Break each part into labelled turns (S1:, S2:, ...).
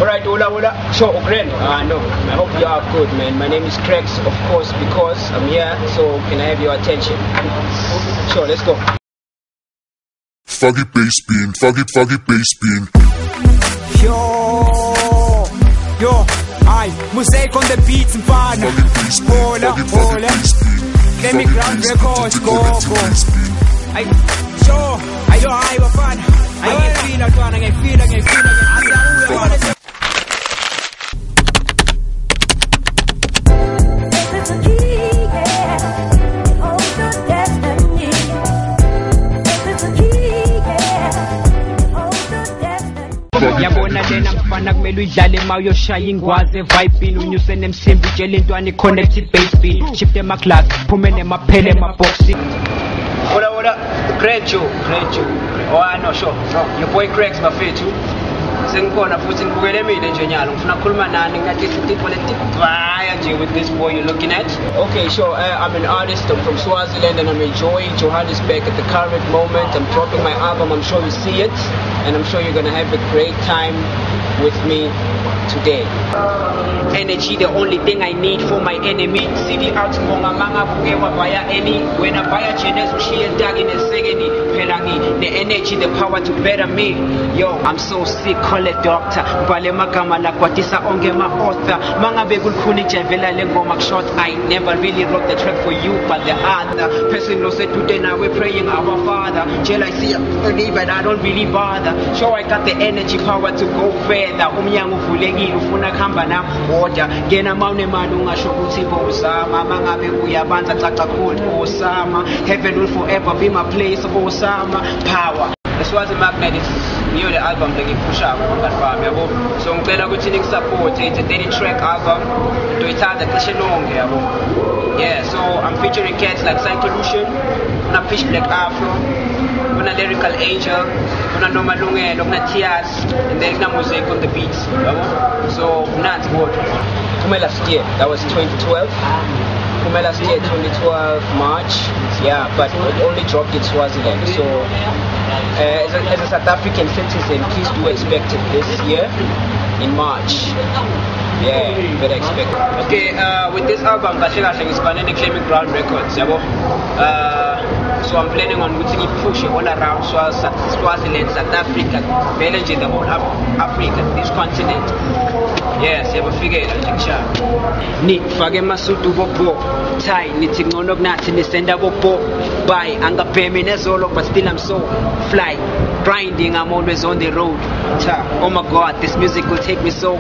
S1: Alright, hola. So, Ukraine. No, I hope you are good, man. My name is Crex, of course, because I'm here. So, can I have your attention? Sure, let's go.
S2: Foggy bass bean.
S3: Yo, I mosaic on the beats and fun. Hola. Let me ground records, go. I have fun. I feel.
S4: Yabona lena mfana kumele uyidlale mayo shaya ingwaze vibe unyuse nemsimbi tshela intwana connected bass beat shift emaclass phume nemaphele emaboxi.
S1: Hola. Great you. Oh, no, sure. Your boy Crex bafethu. Sengikhona futhi ngibukele mina nje nyalo ngifuna ukukhuluma nani ngathi sipolitic via nje with this boy you're looking at. Okay, sure. I'm an artist. I'm from Swaziland and I'm enjoying Johannesburg at the current moment. I'm dropping my album. I'm sure you see it, and I'm sure you're gonna have a great time with me today. Energy, the only thing I need for my enemy. CD out ngonga manga kukewa via any. When I buy a genes ushiye tag in a second. Pelangi, the energy, the power to better me. Yo, I'm so sick. Call a doctor. Vale magama la kwatisa onge ma author. Manga begul kuni chevela lengo mak short. I never really wrote the track for you, but the other person knows it today. Now we're praying our Father. Till I see a but I don't really bother. Sure, I got the energy, power to go further. Umyangu fulegi ufuna kamba na order. Gena maune malunga shokuti Osama. Manga beguya banza tata cold Osama. Heaven will forever be my place of Osama. Power. The Swazi Magnet is new the album that push up so I'm gonna continue support. It's a 30-track album. Do it hard long. Yeah, so I'm featuring cats like Scientolution, Una Fish Black Afro, Una Lyrical Angel, Una Noma Lunge, Una Tias, and then Una Mosaic on the beats. So that's what. Kume last year, that was 2012. Kume last year, 2012 March. Yeah, but it only dropped in Swaziland. So as a South African citizen, please do expect it this year in March. Yeah, you better expect it. Okay, with this album, it's Banana claiming ground records. So I'm planning on pushing all around Swaziland, South Africa, managing the whole Africa, this continent. Yes, you have a figure ni fage masutu bobo tai nithi ngono kunathi nisenda bobo bye angapemi nezolo but still I'm so fly grinding. I'm always on the road. Oh my god, this music will take me so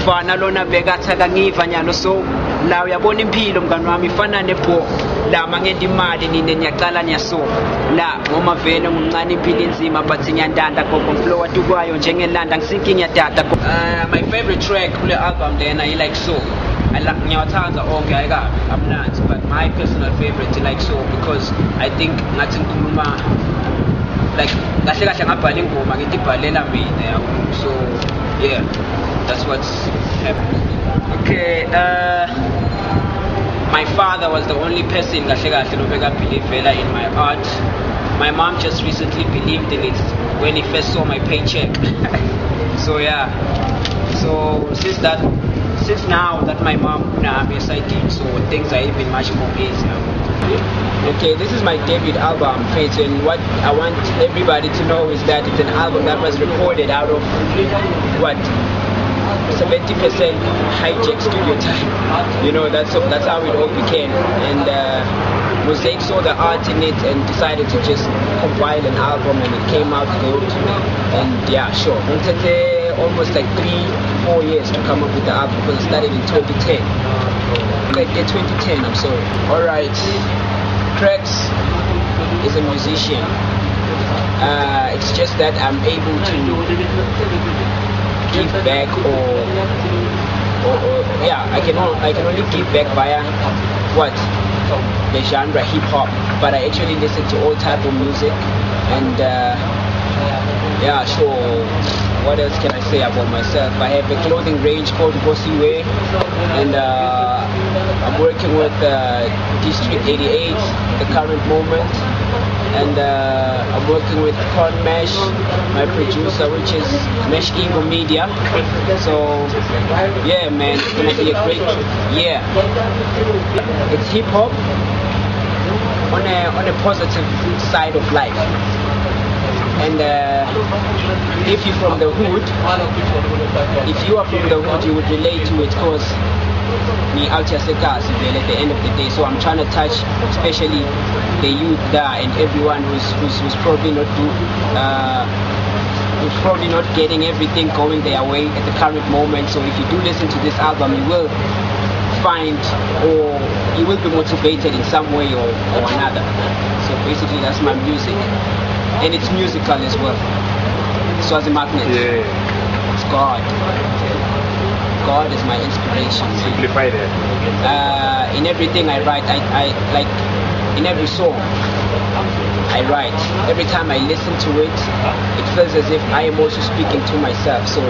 S1: far. Nalona begatha kangiva nyalo so la uyabona impilo mngani wami ifana nepo la mangenda imali nini nyaqala nyaso la ngoma vele ngumncane impilo inzima but ngiyandanda gogo flow atukwayo njengelanda ngisinki ngiyadada. My favorite track kule album lena I like so. I like ngiyawathanda onke ayikabi amnandi, but my personal favorite I like so because I think ngathi ngikhuluma like kahle kahle ngabhala ingoma ngithi ibhalela mina yabo. So yeah, that's what's happening. Okay, my father was the only person kahle kahle lobeka believe in my art. My mom just recently believed in it when he first saw my paycheck. So yeah, so since now that my mom I'm a sidekick, so things are even much more easier. Okay, this is my debut album, Faith, and what I want everybody to know is that it's an album that was recorded out of what 70% hijack studio time. You know, that's how it all began. And Mosaic saw the art in it and decided to just compile an album, and it came out good. And yeah, sure. It took almost like 3-4 years to come up with the album because it started in 2010. Like 2010, I'm sorry. Alright, Crex is a musician. It's just that I'm able to give back or yeah, I can only give back via what? The genre hip hop, but I actually listen to all type of music, and yeah, sure. What else can I say about myself? I have a clothing range called Bossy Way, and I'm working with District 88 at the current moment. and I'm working with Con Mesh, my producer, which is Mesh Ego Media. So yeah, man, it's gonna be a great year. It's hip hop on a positive side of life. And if you're from the hood, if you are from the hood, you would relate to it, because me out here at the end of the day. So I'm trying to touch especially the youth there and everyone who's probably not getting everything going their way at the current moment. So if you do listen to this album, you will find, or you will be motivated in some way or another. So basically that's my music, and it's musical as well. Swazi Magnet.
S5: Yeah.
S1: It's God. God is my inspiration.
S5: Simplify that.
S1: In everything I write, I like in every song I write. Every time I listen to it, it feels as if I am also speaking to myself. So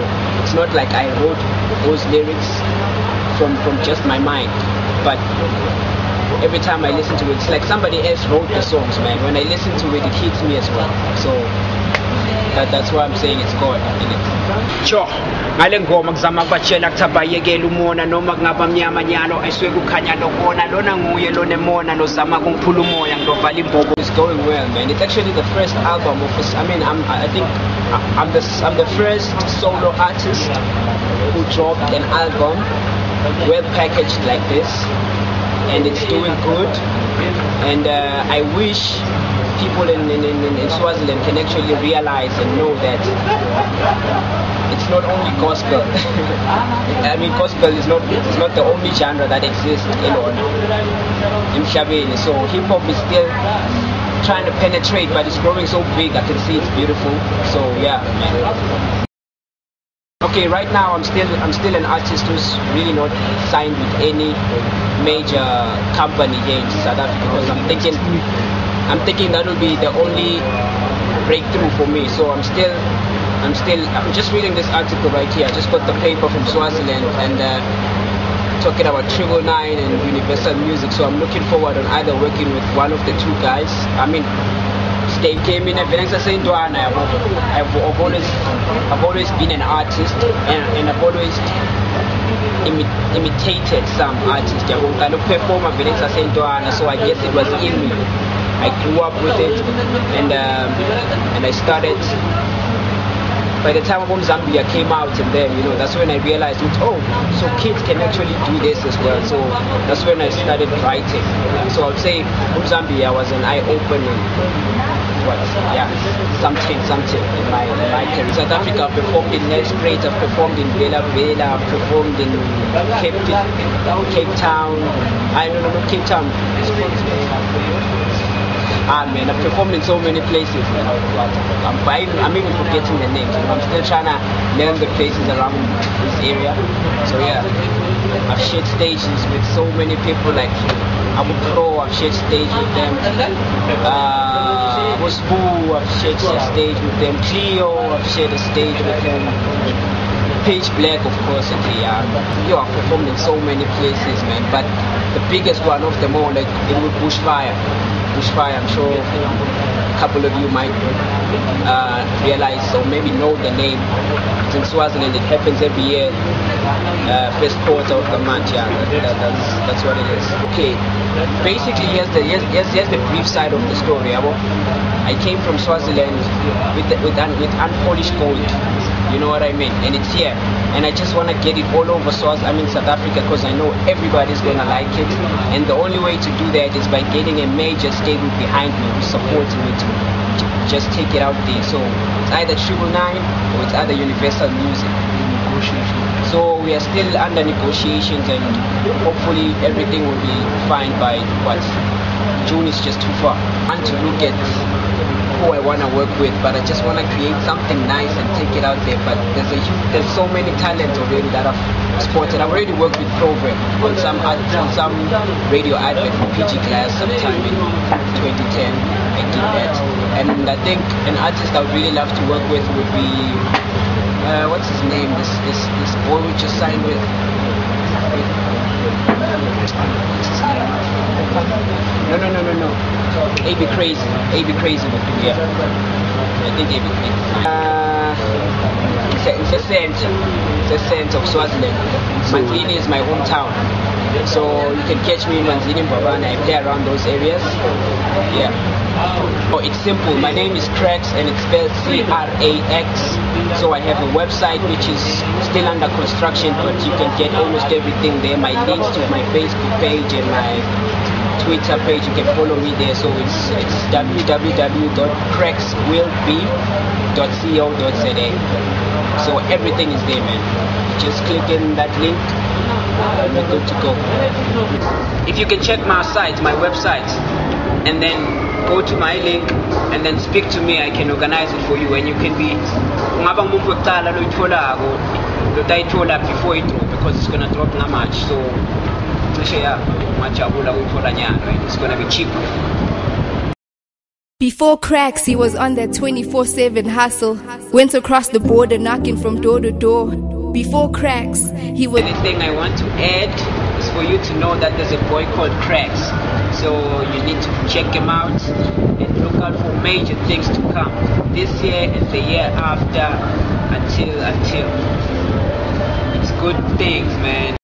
S1: it's not like I wrote those lyrics from just my mind, but every time I listen to it, it's like somebody else wrote the songs, man. When I listen to it, it hits me as well. So that's why I'm saying it's God in it.
S4: Sure. Ngale ngoma ngizama kubatshela kuthi abayekela umona noma kungaba mnyama nyalo ayiswe kukhanya lokona lona nguye lona emona lozama kungiphula umoya ngilovala imbobo.
S1: It's going well, man. It's actually the first album of this. I mean, I think I'm the first solo artist who dropped an album well packaged like this, and it's doing good. And I wish people in Swaziland can actually realize and know that it's not only gospel. I mean, gospel is not the only genre that exists in Mhlabeni. So hip hop is still trying to penetrate, but it's growing so big. I can see it's beautiful. So yeah, man. Okay, right now I'm still an artist who's really not signed with any major company here in South Africa, because I'm thinking that will be the only breakthrough for me. So I'm just reading this article right here. I just got the paper from Swaziland and talking about 999 and Universal Music. So I'm looking forward on either working with one of the two guys. I mean, they came in I've always been an artist, and I've always imitated some artists. So I guess it was in me. I grew up with it, and I started. By the time Zambia came out, and then that's when I realized, oh, so kids can actually do this as well. So that's when I started writing. So I'll say Zambia was an eye-opening. Something in my career. South Africa, I've performed in Nelspruit, I've performed in Vela, I've performed in Cape Town. Not Cape Town. Man, I've performed in so many places. I'm even forgetting the names. I'm still trying to learn the places around this area. So yeah, I've shared stages with so many people like Abu Pro. I've shared stage with them. Boo, I've shared a stage with them. Cleo, I've shared a stage with them. Page Black, of course, I've performed in so many places, man. But the biggest one of them all, like, it was Bushfire. I'm sure a couple of you might realize or maybe know the name. It's in Swaziland. It happens every year, first quarter of the month. Yeah, that's what it is. Okay, basically, here's the brief side of the story. I came from Swaziland with unpolished gold. You know what I mean? And it's here. And I just want to get it all over South Africa, because I know everybody's going to like it. And the only way to do that is by getting a major stable behind me who's supporting me to just take it out there. So it's either 999 or it's either Universal Music. So we are still under negotiations, and hopefully everything will be fine by June is just too far. I want to look at who I want to work with, but I just want to create something nice and take it out there. But there's so many talents already that I've spotted. I've already worked with Program on some radio advert for PG Glass sometime in 2010. I did that, and I think an artist I would really love to work with would be what's his name? This boy we just signed with. What's his name?
S4: No. AB Crazy. AB Crazy would do, yeah. I think AB Crazy. It's a sense. It's a sense of Swaziland. Manzini is my hometown. So you can catch me in Manzini, Mbabana. I play around those areas. Yeah. Oh, it's simple. My name is Cracks and it's spelled C-R-A-X. So I have a website which is still under construction, but you can get almost everything there. My links to my Facebook page and my Twitter page, you can follow me there. So it's www.crackswillbe.co.za. So everything is there, man. Just click in that link and we're good to go. If you can check my site, my website, and then go to my link and then speak to me, I can organize it for you, and you can be ungaba umuntu wokuqala loyitholako lotayithola before it drop, because it's gonna drop not much. So it's gonna be cheaper.
S6: Before Cracks, he was on that 24/7 hustle. Went across the border knocking from door to door. Before Cracks, he was...
S4: Anything I want to add is for you to know that there's a boy called Cracks. So you need to check him out and look out for major things to come this year and the year after, until it's good things, man.